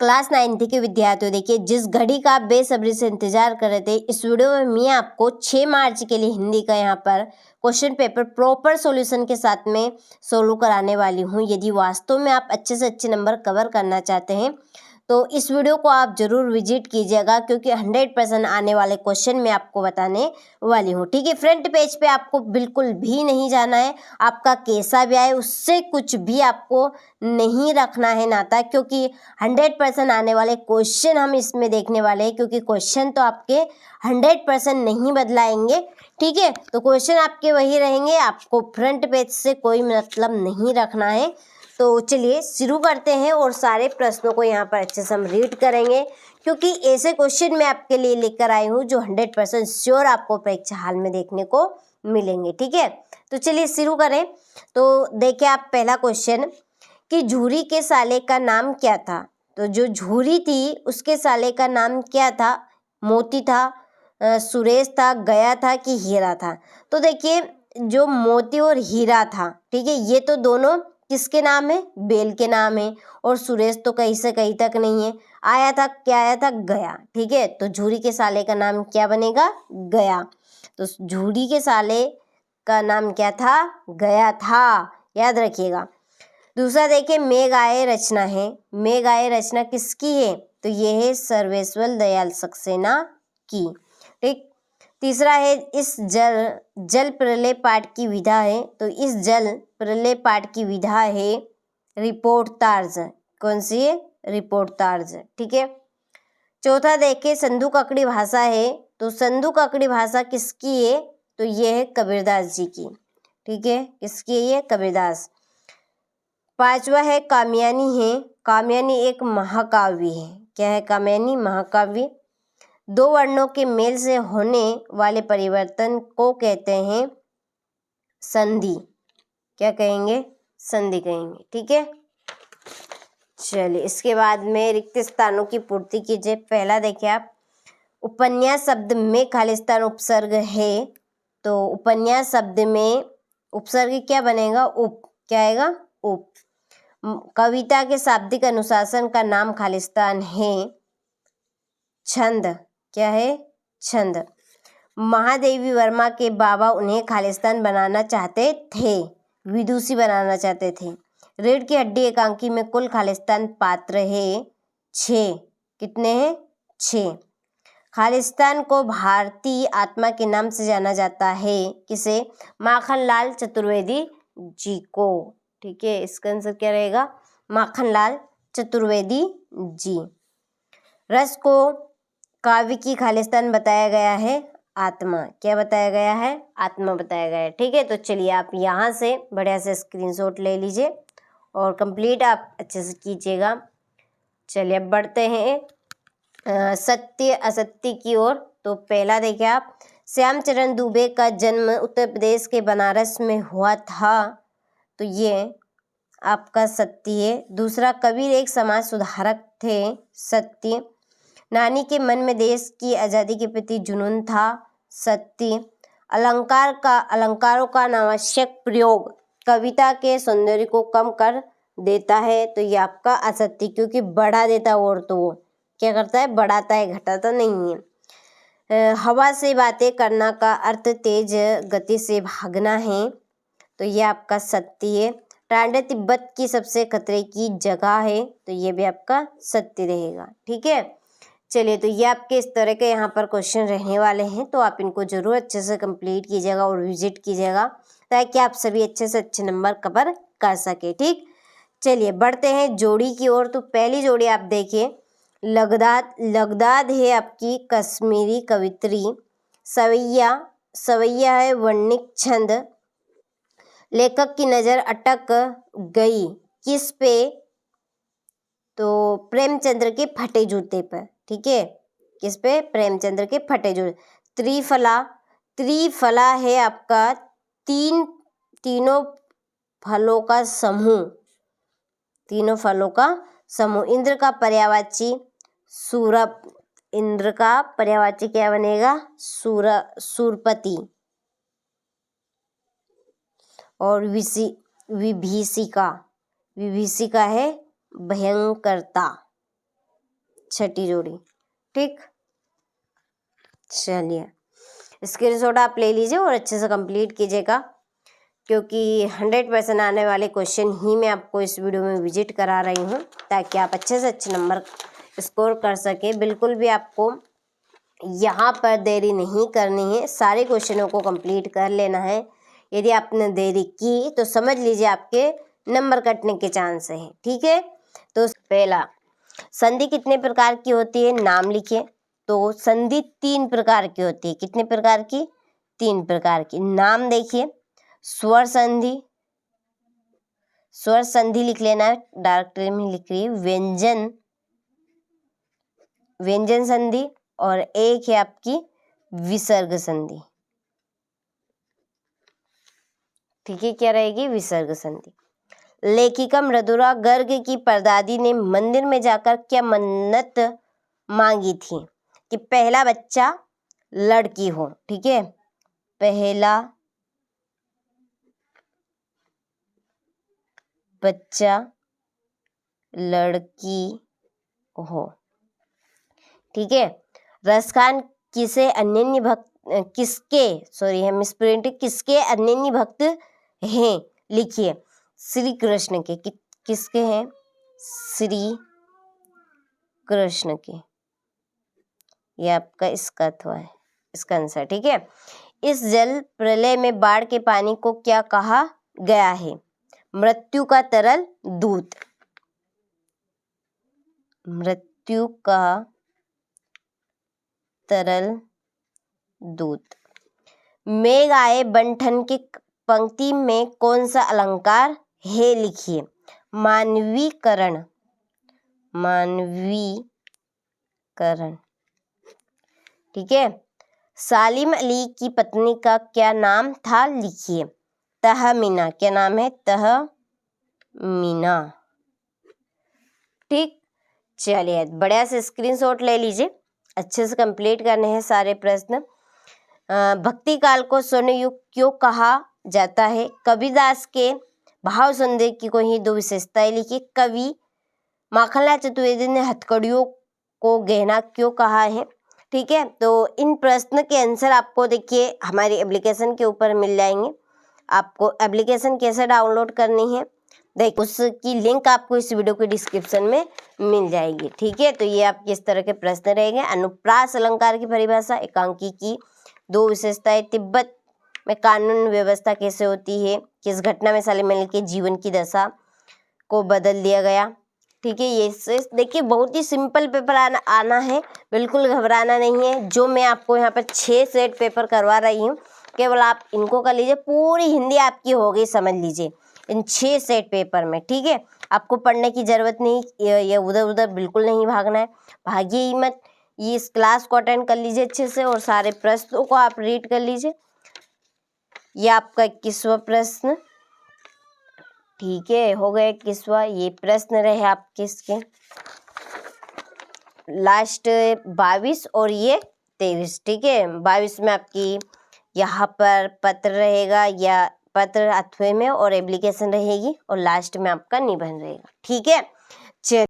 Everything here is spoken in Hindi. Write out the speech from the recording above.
क्लास 9th के विद्यार्थियों, देखिए जिस घड़ी का आप बेसब्री से इंतजार कर रहे थे, इस वीडियो में मैं आपको 6 मार्च के लिए हिंदी का यहाँ पर क्वेश्चन पेपर प्रॉपर सॉल्यूशन के साथ में सोल्व कराने वाली हूँ। यदि वास्तव में आप अच्छे से अच्छे नंबर कवर करना चाहते हैं तो इस वीडियो को आप जरूर विजिट कीजिएगा, क्योंकि 100% आने वाले क्वेश्चन मैं आपको बताने वाली हूँ। ठीक है, फ्रंट पेज पे आपको बिल्कुल भी नहीं जाना है, आपका कैसा भी आए उससे कुछ भी आपको नहीं रखना है नाता, क्योंकि 100% आने वाले क्वेश्चन हम इसमें देखने वाले हैं, क्योंकि क्वेश्चन तो आपके 100% नहीं बदलाएंगे। ठीक है, तो क्वेश्चन आपके वही रहेंगे, आपको फ्रंट पेज से कोई मतलब नहीं रखना है। तो चलिए शुरू करते हैं और सारे प्रश्नों को यहाँ पर अच्छे से हम रीड करेंगे, क्योंकि ऐसे क्वेश्चन मैं आपके लिए लेकर आई हूँ जो 100% श्योर आपको परीक्षा हाल में देखने को मिलेंगे। ठीक है, तो चलिए शुरू करें। तो देखिए आप पहला क्वेश्चन कि झूरी के साले का नाम क्या था। तो जो झूरी थी उसके साले का नाम क्या था? मोती था, सुरेश था, गया था कि हीरा था। तो देखिए जो मोती और हीरा था, ठीक है, ये तो दोनों किसके नाम है? बेल के नाम है। और सुरेश तो कहीं से कहीं तक नहीं है, आया था, क्या आया था? गया। ठीक है, तो झूरी के साले का नाम क्या बनेगा? गया। तो झूरी के साले का नाम क्या था? गया था, याद रखिएगा। दूसरा देखिए मेघ आए रचना है। मेघ आए रचना किसकी है? तो ये है सर्वेश्वर दयाल सक्सेना की। ठीक, तीसरा है इस जल प्रलय पाठ की विधा है। तो इस जल प्रलय पाठ की विधा है रिपोर्ट तार्ज। कौन सी है? रिपोर्ट तार्ज। ठीक है, चौथा देखिए संधु ककड़ी भाषा है। तो संधु ककड़ी भाषा किसकी है? तो ये है कबीरदास जी की। ठीक है, किसकी है ये? कबीरदास। पांचवा है कामयानी है। कामयानी एक महाकाव्य है। क्या है कामयानी? महाकाव्य। दो वर्णों के मेल से होने वाले परिवर्तन को कहते हैं संधि। क्या कहेंगे? संधि कहेंगे। ठीक है, चलिए इसके बाद में रिक्त स्थानों की पूर्ति कीजिए। पहला देखिए आप, उपन्यास शब्द में खालिस्तान उपसर्ग है। तो उपन्यास शब्द में उपसर्ग क्या बनेगा? उप। क्या आएगा? उप। कविता के शाब्दिक अनुशासन का नाम खालिस्तान है। छंद। क्या है? छंद। महादेवी वर्मा के बाबा उन्हें खालिस्तान बनाना चाहते थे, विदुषी बनाना चाहते थे। रीढ़ की हड्डी एकांकी में कुल खालिस्तान पात्र है 6। कितने हैं? 6। खालिस्तान को भारतीय आत्मा के नाम से जाना जाता है। किसे? माखनलाल चतुर्वेदी जी को। ठीक है, इसका आंसर क्या रहेगा? माखनलाल चतुर्वेदी जी। रस को काव्य की खालिस्तान बताया गया है आत्मा। क्या बताया गया है? आत्मा बताया गया है। ठीक है, तो चलिए आप यहाँ से बढ़िया से स्क्रीनशॉट ले लीजिए और कंप्लीट आप अच्छे से कीजिएगा। चलिए अब बढ़ते हैं सत्य असत्य की ओर। तो पहला देखिए आप, श्यामचरण दुबे का जन्म उत्तर प्रदेश के बनारस में हुआ था। तो ये आपका सत्य है। दूसरा, कबीर एक समाज सुधारक थे। सत्य। नानी के मन में देश की आज़ादी के प्रति जुनून था। सत्य। अलंकारों का अनावश्यक प्रयोग कविता के सौंदर्य को कम कर देता है। तो ये आपका असत्य, क्योंकि बढ़ा देता है, और तो वो क्या करता है? बढ़ाता है, घटाता नहीं है। हवा से बातें करना का अर्थ तेज गति से भागना है। तो ये आपका सत्य है। टांडा तिब्बत की सबसे खतरे की जगह है। तो ये भी आपका सत्य रहेगा। ठीक है, चलिए तो ये आपके इस तरह के यहाँ पर क्वेश्चन रहने वाले हैं, तो आप इनको जरूर अच्छे से कंप्लीट कीजिएगा और विजिट कीजिएगा, ताकि आप सभी अच्छे से अच्छे नंबर कवर कर सके। ठीक, चलिए बढ़ते हैं जोड़ी की ओर। तो पहली जोड़ी आप देखिए, लगदाद है आपकी कश्मीरी कवित्री। सवैया है वर्णिक छंद। लेखक की नज़र अटक गई किस पे? तो प्रेमचंद्र के फटे जूते पर। ठीक है, किस पे? प्रेमचंद्र के फटे जूते। त्रिफला है आपका तीनों फलों का समूह। तीनों फलों का समूह। इंद्र का पर्यायवाची सूरप। इंद्र का पर्यायवाची क्या बनेगा? सूरपति। और विभीषिका है भयंकरता। छठी जोड़ी। ठीक, चलिए स्क्रीनशॉट आप ले लीजिए और अच्छे से कंप्लीट कीजिएगा, क्योंकि 100% आने वाले क्वेश्चन ही मैं आपको इस वीडियो में विजिट करा रही हूँ, ताकि आप अच्छे से अच्छे नंबर स्कोर कर सके। बिल्कुल भी आपको यहाँ पर देरी नहीं करनी है, सारे क्वेश्चनों को कंप्लीट कर लेना है। यदि आपने देरी की तो समझ लीजिए आपके नंबर कटने के चांस है। ठीक है, तो पहला, संधि कितने प्रकार की होती है, नाम लिखिए। तो संधि 3 प्रकार की होती है। कितने प्रकार की? 3 प्रकार की। नाम देखिए, स्वर संधि, स्वर संधि लिख लेना है, डायरेक्टली में लिख रही है। व्यंजन, व्यंजन संधि, और एक है आपकी विसर्ग संधि। ठीक है, क्या रहेगी? विसर्ग संधि। लेखिका मृदुला गर्ग की परदादी ने मंदिर में जाकर क्या मन्नत मांगी थी? कि पहला बच्चा लड़की हो। ठीक है, पहला बच्चा लड़की हो। ठीक है, रसखान किसे अनन्य भक्त, किसके, सॉरी है मिसप्रिंट, किसके अनन्य भक्त हैं? लिखिए, श्री कृष्ण के। किसके हैं? श्री कृष्ण के। ये आपका इसका अथवा है, इसका आंसर। ठीक है, इस जल प्रलय में बाढ़ के पानी को क्या कहा गया है? मृत्यु का तरल दूत। मृत्यु का तरल दूत। मेघ आए बंठन की पंक्ति में कौन सा अलंकार है? लिखिए, मानवीकरण। मानवीकरण। ठीक है, सालिम अली की पत्नी का क्या नाम था? लिखिए, तहमीना। क्या नाम है? तहमीना। ठीक, चलिए बढ़िया से स्क्रीनशॉट ले लीजिए, अच्छे से कंप्लीट करने हैं सारे प्रश्न। भक्ति काल को स्वर्ण युग क्यों कहा जाता है? कबीरदास के भाव संदेह की कोई 2 विशेषताएं लिखिए। कवि माखनलाल चतुर्वेदी ने हथकड़ियों को गहना क्यों कहा है? ठीक है, तो इन प्रश्न के आंसर आपको देखिए हमारी एप्लीकेशन के ऊपर मिल जाएंगे। आपको एप्लीकेशन कैसे डाउनलोड करनी है, देख उसकी लिंक आपको इस वीडियो के डिस्क्रिप्शन में मिल जाएगी। ठीक है, तो ये आपके इस तरह के प्रश्न रहेंगे। अनुप्रास अलंकार की परिभाषा, एकांकी की 2 विशेषताएं, तिब्बत में कानून व्यवस्था कैसे होती है, किस घटना में सालिम अली के जीवन की दशा को बदल दिया गया। ठीक है, ये देखिए बहुत ही सिंपल पेपर आना है, बिल्कुल घबराना नहीं है। जो मैं आपको यहाँ पर 6 सेट पेपर करवा रही हूँ, केवल आप इनको कर लीजिए, पूरी हिंदी आपकी हो गई, समझ लीजिए इन 6 सेट पेपर में। ठीक है, आपको पढ़ने की ज़रूरत नहीं, ये उधर उधर बिल्कुल नहीं भागना है, भागिए ही मत। ये इस क्लास को अटेंड कर लीजिए अच्छे से और सारे प्रश्नों को आप रीड कर लीजिए। ये आपका 21वां प्रश्न। ठीक है, हो गया 21वां। ये प्रश्न रहे आपके इसके लास्ट 22 और ये 23। ठीक है, 22 में आपकी यहाँ पर पत्र रहेगा या पत्र अथवे में और एप्लीकेशन रहेगी और लास्ट में आपका निबंध रहेगा। ठीक है, चलिए।